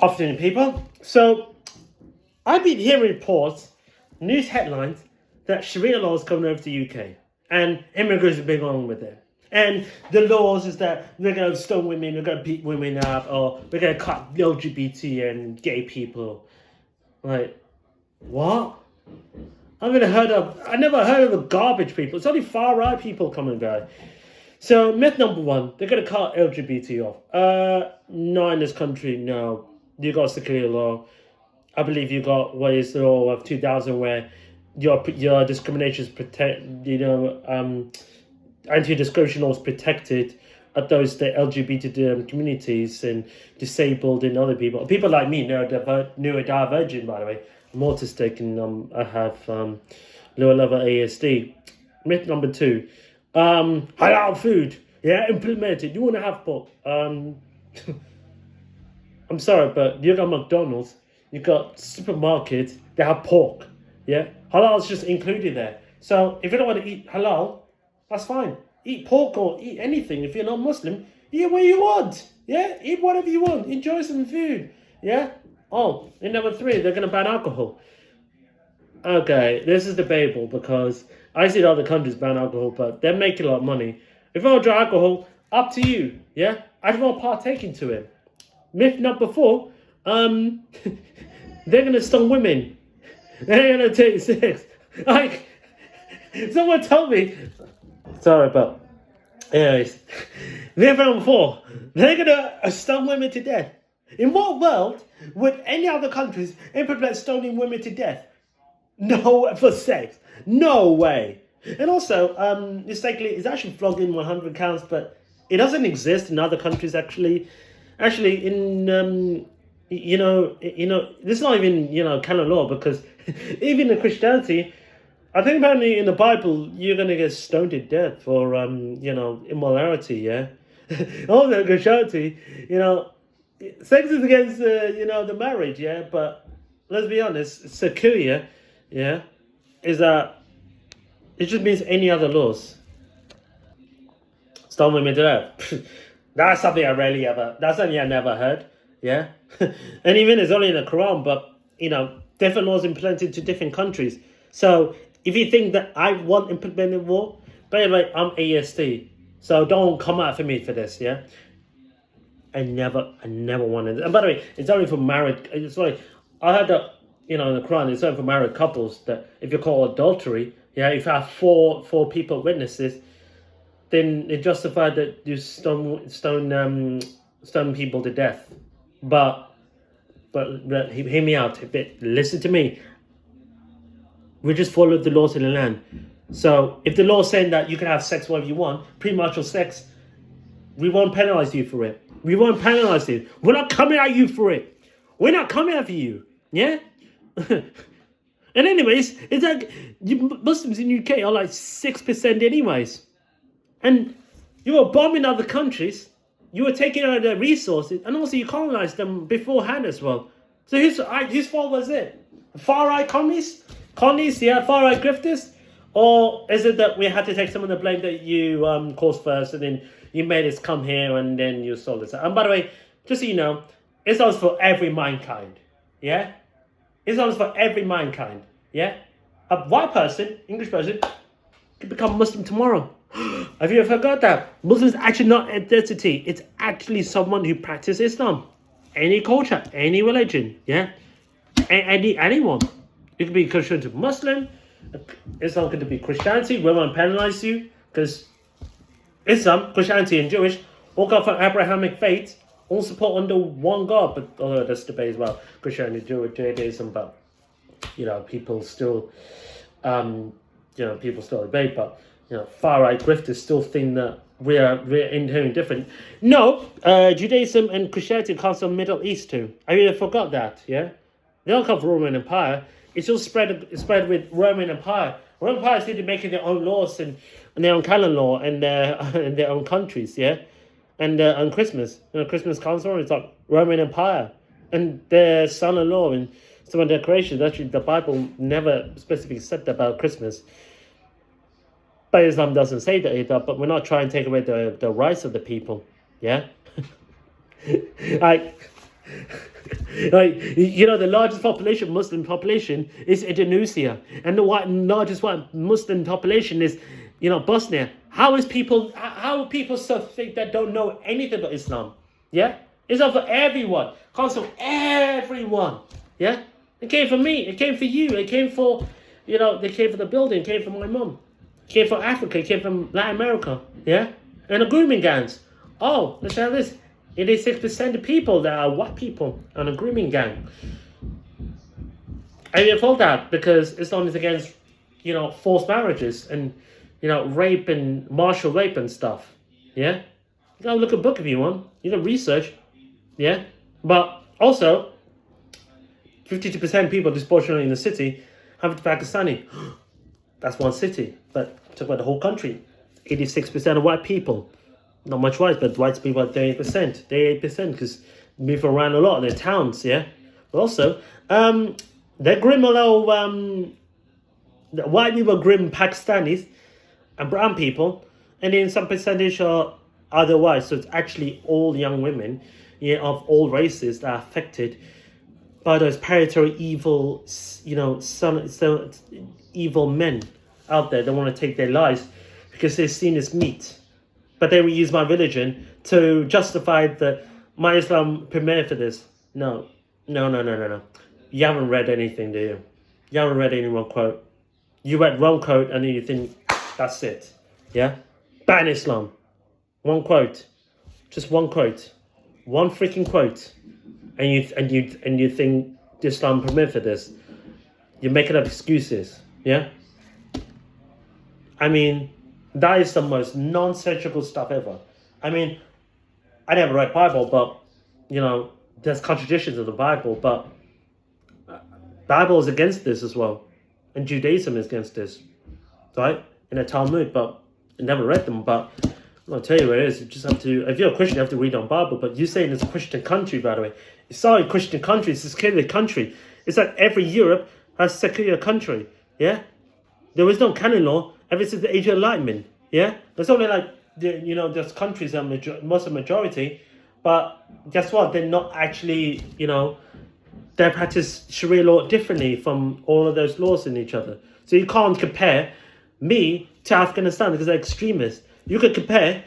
Afternoon, people. So, I've been hearing reports, news headlines, that Sharia law is coming over to the UK, and immigrants are being on with it. And the laws is that we're going to stone women, we're going to beat women up, or we're going to cut LGBT and gay people. Like, what? I never heard of the garbage people. It's only far right people coming by. So myth number one, they're gonna cut LGBT off. No, in this country, no. You got security law. I believe you got what is the law of 2000 where your discrimination is anti-discrimination law is protected at those the LGBT communities and disabled and other people like me, neurodivergent, by the way. I'm autistic and I have lower level ASD. Myth number two, halal food, implemented. You want to have pork? I'm sorry, but you got McDonald's, you got supermarkets that have pork. Halal is just included there. So if you don't want to eat halal, that's fine. Eat pork or eat anything. If you're not Muslim, eat what you want. Eat whatever you want. Enjoy some food. Oh, and number three, they're going to ban alcohol. Okay, this is debatable because I see other countries ban alcohol, but they're making a lot of money. If I want to drink alcohol, up to you. I don't want to partake into it. Myth number four, they're going to stone women. They're going to take sex. Like, someone told me. Sorry, but anyways, myth number four, they're going to stone women to death. In what world would any other countries implement stoning women to death? No, for sex. No way. And also, it's actually flogged in 100 counts, but it doesn't exist in other countries. Actually, in this is not even canon law because even in Christianity, I think apparently in the Bible you're gonna get stoned to death for immorality. Also, Christianity, sex is against the marriage, but let's be honest, securia, is that it just means any other laws. Stone women to death. That's something that's something I never heard. And even it's only in the Quran, but different laws implemented to different countries. So if you think that I want implemented law, by the way, I'm ASD, so don't come after me for this. I never wanted it. And by the way, it's only for married. I heard that in the Quran, it's only for married couples that if you call adultery, if you have four people witnesses, then it justified that you stone people to death. But hear me out a bit. Listen to me. We just follow the laws in the land. So if the law is saying that you can have sex whatever you want, premarital sex, we won't penalize you for it. We won't penalize you. We're not coming at you for it. We're not coming after you. And anyways, it's like Muslims in UK are like 6% anyways. And you were bombing other countries. You were taking out their resources. And also you colonized them beforehand as well. So whose fault was it? Far-right communists? Far-right grifters? Or is it that we had to take some of the blame that you caused first and then you made us come here and then you sold us out? And by the way, just so you know, Islam's for every mankind. Islam's for every mankind. A white person, English person, could become Muslim tomorrow. Have you ever forgot that? Muslim is actually not ethnicity. It's actually someone who practices Islam. Any culture, any religion. Anyone. You could be Christian to Muslim. Islam could be Christianity. We won't penalize you because Islam, Christianity, and Jewish all come from Abrahamic faith, all support under one God. But although there's debate as well, Christianity, Judaism, but people still, debate. But far right grifters still think that we're inherently different. No, Judaism and Christianity comes from Middle East too. I really forgot that. They don't come from Roman Empire. It's all spread with Roman Empire. Roman Empire started making their own laws and their own canon law and their own countries, and on Christmas, Christmas comes from it's like Roman Empire and their son-in-law and some of their creations. Actually, the Bible never specifically said about Christmas, but Islam doesn't say that either. But we're not trying to take away the rights of the people, Like Like, the largest population, Muslim population, is Indonesia, and the largest Muslim population is, Bosnia. How are people so thick that don't know anything about Islam? Yeah, it's not for everyone. Comes from everyone. Yeah, it came for me. It came for you. It came for, they came for the building. It came for my mum. It came from Africa. It came from Latin America. Yeah, and the grooming gangs. Oh, let's have this. 86% of people that are white people on a grooming gang. And we told that because Islam is against, forced marriages and, rape and martial rape and stuff. Yeah? You gotta look a book if you want. You can research. Yeah? But also, 52% of people disproportionately in the city have Pakistani. That's one city. But talk about the whole country. 86% of white people. Not much white, but white people are 38%. 38% because move around a lot in their towns, yeah? But also, they're grim a lot the white people are grim Pakistanis and brown people, and then some percentage are otherwise. So it's actually all young women, of all races that are affected by those predatory evil, evil men out there that want to take their lives because they're seen as meat. But they will use my religion to justify my Islam permit for this. No. You haven't read anything, do you? You haven't read any one quote. You read one quote and then you think, that's it. Yeah? Ban Islam. One quote. Just one quote. One freaking quote. And you think Islam permit for this. You're making up excuses. Yeah? I mean, that is the most nonsensical stuff ever. I mean, I never read Bible, but, there's contradictions in the Bible, but Bible is against this as well. And Judaism is against this, right? In the Talmud, but I never read them, but I'll tell you what it is. You just have to, if you're a Christian, you have to read on Bible, but you're saying it's a Christian country, by the way. It's sorry, Christian country, it's a secular country. It's like every Europe has a secular country, yeah? There was no canon law ever since the Age of Enlightenment, yeah? There's only like, there's countries that are Muslim majority, but guess what? They're not actually, they practice Sharia law differently from all of those laws in each other. So you can't compare me to Afghanistan because they're extremists. You could compare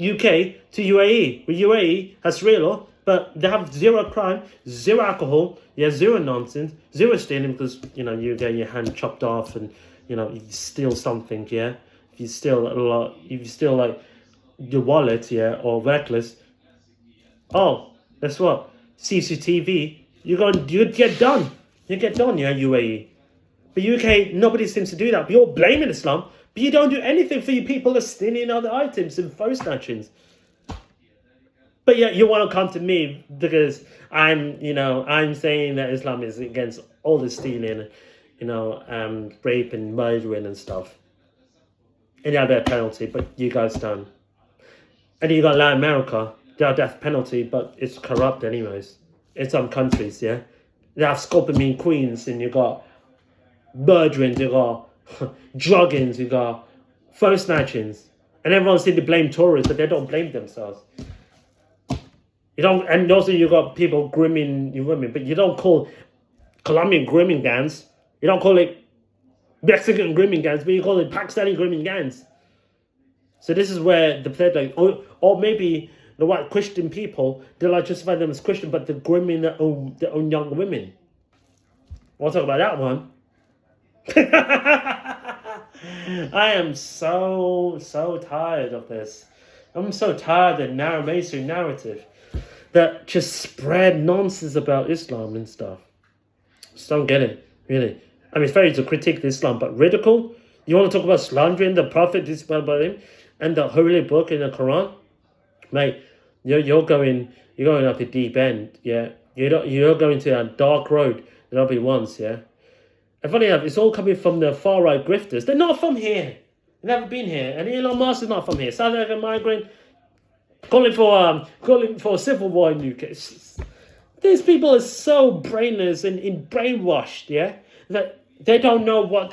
UK to UAE. Well, UAE has Sharia law, but they have zero crime, zero alcohol, zero nonsense, zero stealing because, you get your hand chopped off and, you steal something, yeah? If you steal a lot, if you steal like your wallet, or reckless, oh, guess what? CCTV, you'd get done. You get done, UAE. But UK, nobody seems to do that. But you're blaming Islam, but you don't do anything for you people that are stealing other items and phone snatchings. But you want to come to me because I'm saying that Islam is against all the stealing, rape and murdering and stuff. And you have that penalty, but you guys don't. And you got Latin America, they have death penalty, but it's corrupt anyways. In some countries, yeah? They have scopolamine queens, and you got murderings, you got druggings, you got phone snatchings. And everyone seems to blame tourists, but they don't blame themselves. And also you got people grooming women, but you don't call Colombian grooming gangs. You don't call it Mexican grooming gangs, but you call it Pakistani grooming gangs. So this is where or maybe the white Christian people, they like justify them as Christian, but they're grooming their own young women. We'll talk about that one. I am so tired of this. I'm so tired of the mainstream narrative that just spread nonsense about Islam and stuff. Just don't get it, really. I mean, it's very easy to critique Islam, but ridicule? You want to talk about slandering the Prophet, this about him, and the holy book in the Quran? Mate, you're going up a deep end, yeah? You're going to a dark road that I'll be once, yeah? And funny enough, it's all coming from the far-right grifters. They're not from here. They've never been here. And Elon Musk is not from here. South African migrant, calling for a civil war in UK. These people are so brainless and brainwashed, yeah? That they don't know what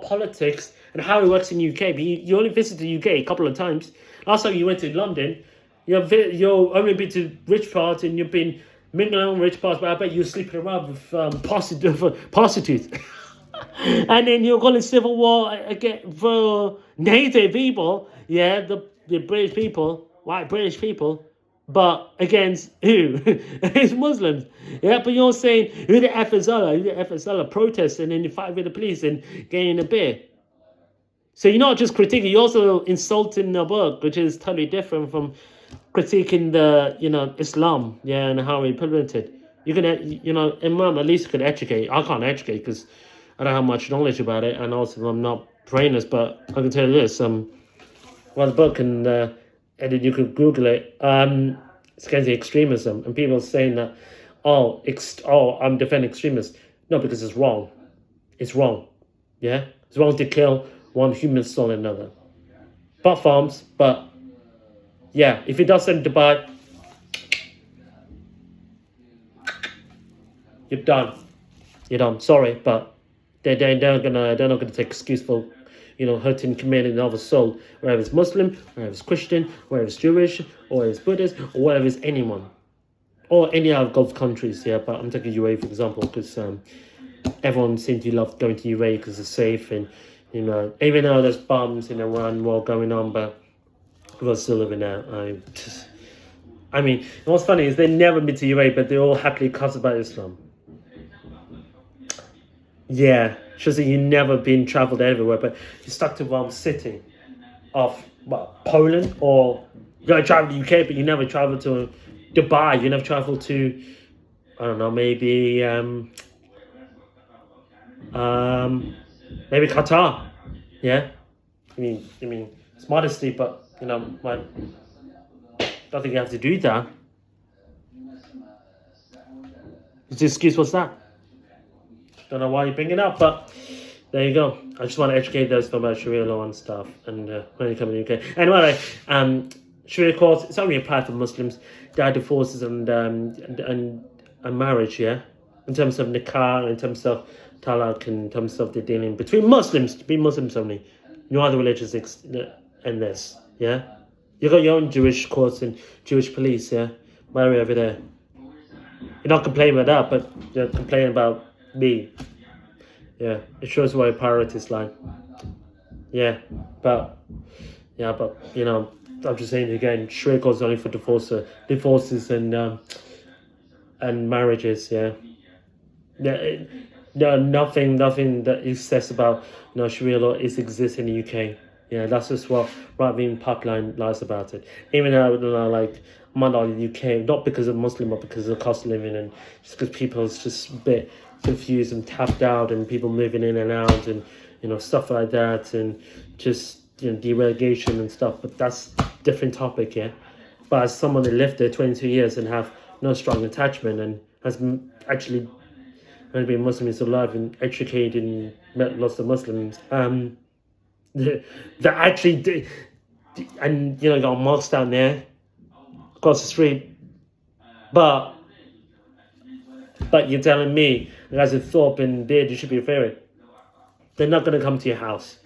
politics and how it works in UK. But you only visited the UK a couple of times. Last time you went to London, you've only been to rich parts and you've been mingling with rich parts, but I bet you're sleeping around with prostitutes. And then you're going to civil war again for native people, yeah, the British people, white British people, but against who? Against Muslims. Yeah, but you're saying who the F is Allah, who the F is Allah, protest, and then you fight with the police and getting a beer. So you're not just critiquing, you're also insulting the book, which is totally different from critiquing the, Islam, yeah, and how we implement it. You can, Imam, at least you could educate. I can't educate because I don't have much knowledge about it, and also I'm not brainless, but I can tell you this, well, the book, and then you could Google it, it's against the extremism, and people saying that, I'm defending extremists. No, because it's wrong. It's wrong, yeah? It's wrong to kill one human soul and another. But farms, but yeah, if it doesn't divide, you're done. You're done. Sorry, but they're not gonna take excuse for, hurting, committing another soul, whether it's Muslim, whether it's Christian, whether it's Jewish, or it's Buddhist, or whether it's anyone, or any other Gulf countries. Yeah, but I'm taking UAE for example because everyone seems to love going to UAE because it's safe, and even though there's bombs in Iran war going on, but people are still living there. I mean, what's funny is they never been to UAE, but they all happily cuss about Islam. Yeah, shows that you never been traveled everywhere, but you're stuck to one city of Poland, or you gotta travel to UK, but you never travel to Dubai. You never travel to, I don't know, maybe maybe Qatar. Yeah, I mean, it's modesty, but I don't think you have to do that. The excuse was that. Don't know why you bring it up, but there you go. I just want to educate those about Sharia law and stuff, and when you come in the UK. Anyway, Sharia courts, it's only applied for Muslims. There are divorces and marriage, yeah, in terms of nikah, in terms of talaq, in terms of the dealing between Muslims, to be Muslims only. No other religions in this, yeah. You got your own Jewish courts and Jewish police, yeah. Marry over there. You're not complaining about that, but you're complaining about me. Yeah, it shows where your priorities lie. Yeah, but I'm just saying again, Sharia court is only for divorces and marriages. Yeah, nothing that it says about Sharia law exists in the UK. Yeah, that's just what right-wing pipeline lies about it. Even though I'm not in the UK, not because of Muslim, but because of the cost of living, and just because people's just a bit confused and tapped out, and people moving in and out, and stuff like that, and just deregulation and stuff. But that's a different topic, yeah. But as someone that lived there 22 years and have no strong attachment, and has actually been Muslim his whole life and educated and met lots of Muslims, that actually did, and got a mosque down there across the street, but you're telling me the guys in Thorpe and Beard you should be afraid of. They're not going to come to your house.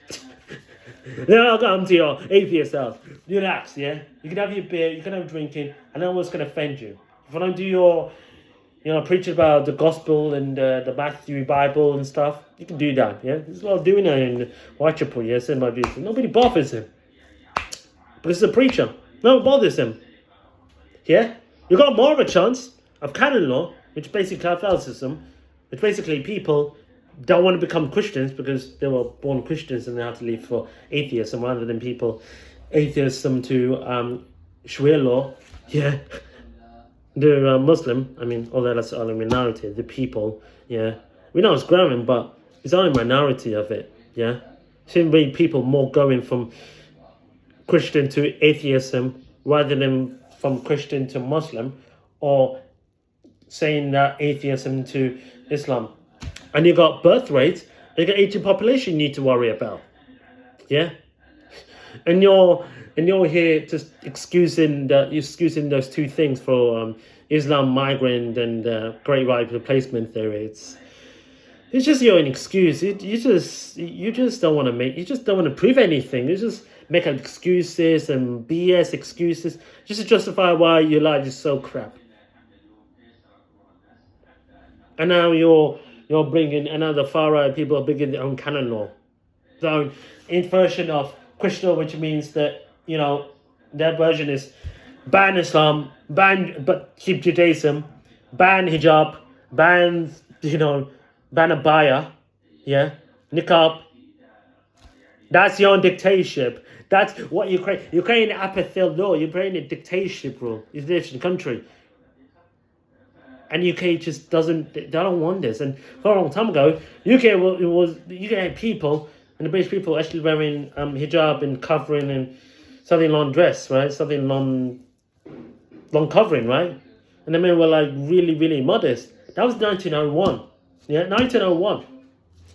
They're not going to come to your atheist house. Relax, yeah? You can have your beer, you can have drinking, and no one's going to offend you. If I don't do your preaching about the gospel and the Matthew Bible and stuff, you can do that, yeah? There's a lot of doing that in Whitechapel, yeah? Said my views. Nobody bothers him. Because he's a preacher. No one bothers him. Yeah? You got more of a chance of canon law, which basically Catholicism, which basically people don't want to become Christians because they were born Christians and they had to leave for atheism, rather than people atheism to Sharia law, yeah. The Muslim, although that's only minority, the people, yeah. We know it's growing, but it's only minority of it, yeah. Shouldn't be people more going from Christian to atheism rather than from Christian to Muslim, or saying that atheism to Islam. And you got birth rate, and you got aging population you need to worry about, yeah. And you're here just excusing those two things for Islam migrant and Great Right Replacement theory. It's just your own excuse. You just don't want to prove anything. You just make up excuses and BS excuses just to justify why your life is so crap. And now you're bringing another far right people are bringing their own canon law, their own version of Christian law, which means that their version is ban Islam, but keep Judaism, ban hijab, ban ban abaya, yeah, niqab. That's your own dictatorship. That's what Ukraine apartheid law. Ukraine a dictatorship rule. It's a different country. And UK just doesn't. They don't want this. And for a long time ago, UK had people and the British people actually wearing hijab and covering and something long dress, right? Something long covering, right? And the men were like really, really modest. That was 1901. Yeah, 1901.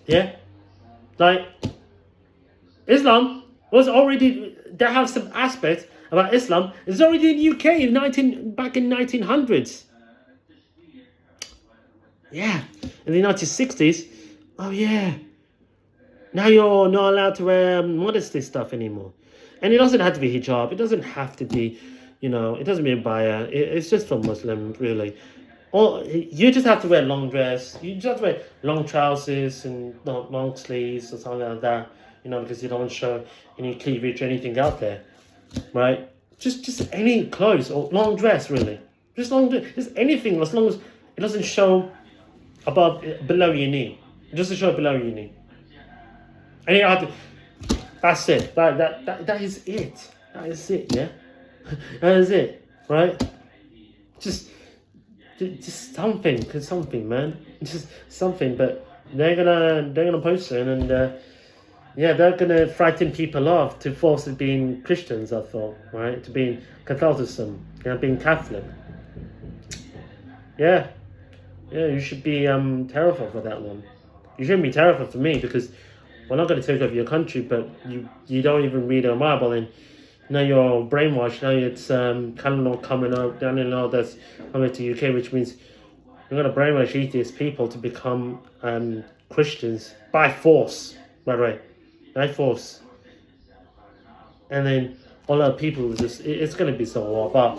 Yeah, like Islam was already. They have some aspects about Islam. It's already in the UK back in 1900s. Yeah, in the 1960s. Oh yeah. Now you're not allowed to wear modesty stuff anymore, and it doesn't have to be hijab. It doesn't have to be, it doesn't mean baya. It's just for Muslim really. Or you just have to wear long dress. You just have to wear long trousers and not long sleeves or something like that. Because you don't want to show any cleavage or anything out there, right? Just any clothes or long dress really. Just long dress. Just anything as long as it doesn't show below your knee. It doesn't show below your knee. And you have to, that's it. That is it. That is it. Yeah, that is it. Right? Just something, man. Just something. But they're gonna post it, and they're gonna frighten people off to force it being Christians. I thought, right, to being Catholicism, being Catholic. Yeah, you should be terrified for that one. You shouldn't be terrified for me because we're not going to take over your country, but you don't even read the Bible, and now you're brainwashed. Now it's canon law coming out, canon law that's coming to UK, which means you're going to brainwash atheist people to become Christians by force. By the way, by force, and then all our people it's going to be so war. But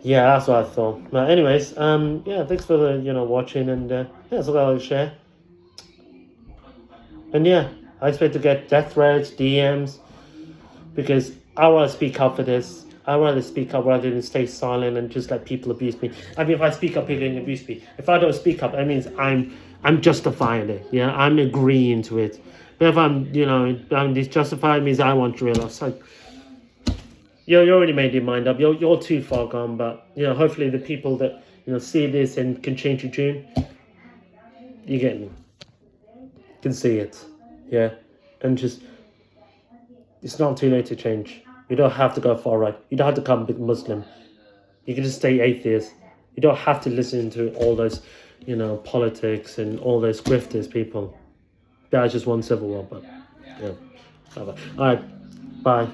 yeah, that's what I thought. But anyways, thanks for the watching, and that's what I'll share. And I expect to get death threats, DMs, because I want to speak up for this. I rather speak up rather than stay silent and just let people abuse me. I mean, if I speak up, people can abuse me. If I don't speak up, that means I'm justifying it. Yeah, I'm agreeing to it. But if I'm disjustified, means I want to realize. Like, you already made your mind up. You're too far gone. But hopefully the people that see this and can change your tune, you get me. Can see it, yeah, and just it's not too late to change. You don't have to go far right. You don't have to become a big Muslim. You can just stay atheist. You don't have to listen to all those, politics and all those grifters people. That is just one civil war, but yeah. All right, bye.